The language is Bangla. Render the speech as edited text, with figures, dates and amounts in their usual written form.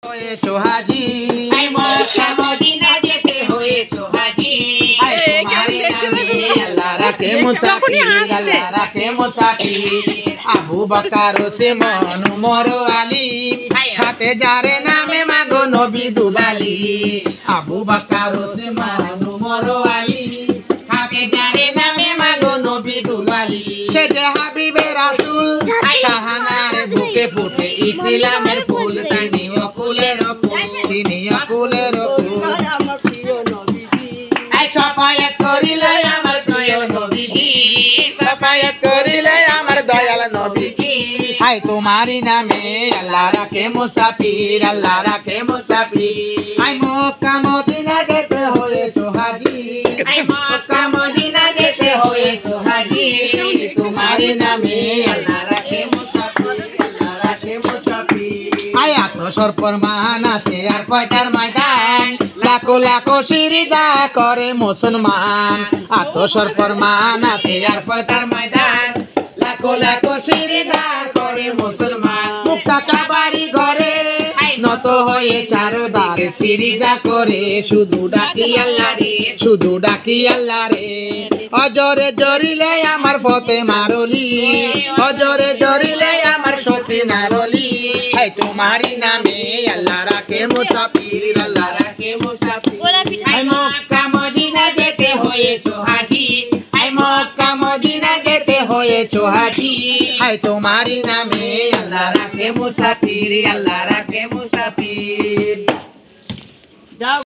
হয়েছো হাজি, মক্কা মদিনা যেতে হয়েছো হাজি। আল্লাহ রাখে মুসাফির, আল্লাহ রাখে মুসাফির। আবু বকর ওসমান উমর আলী, হাতে যারে নামে মাগো নবী দুলালি। আবু বকর ওসমান উমর আলী, হাতে যারে নামে মাগো নবী দুলালি। সে যে হাবিবে রাসূল, শাহানার বুকে ফুটে ইসলামের ফুল। তিনি অকুলের ফুল, তিনি অকুলের ফুল। সাফায়াত করিলে আমার দয়াল নবীজি, সাফায়াত করিলে আমার দয়াল নবীজি। হায় তোমারি নামে আল্লাহ রাখে মুসাফির, আল্লাহ রাখে মুসাফির। হায় মক্কা মদিনা যেতে হয়েছো হাজি, মক্কা মদিনা যেতে হয়েছো হাজি। তোমারি নামে আল্লাহ রাখে মুসাফির, আল্লাহ রাখে মুসাফির। হায় আত্মসমর্পণ মান আছে আর কয়টার ময়দান, লাখো লাখো সিজদা করে মুসলমান। আত্মসমর্পণ মান আছে আর কয়টার ময়দান, লাখো লাখো সিজদা করে মুসলমান। মুক্তা কাবারি ঘরে নত হয়ে চারদার সিজদা করে, শুধু ডাকি আল্লাহ রে, শুধু ডাকি আল্লাহ রে। অজরে জরিলে আমার ফতে মারলি, অজরে জরিলে আমার সতে নারলি। হায় তোমারি নামে আল্লাহ রাখে মুসাফির, আল্লাহ রাখে মুসাফির। হায় মক্কা মদিনা যেতে হয়েছো হাজি, হায় মক্কা মদিনা যেতে হয়েছো হাজি। হায় তোমারি নামে আল্লাহ রাখে মুসাফির, আল্লাহ রাখে মুসাফির।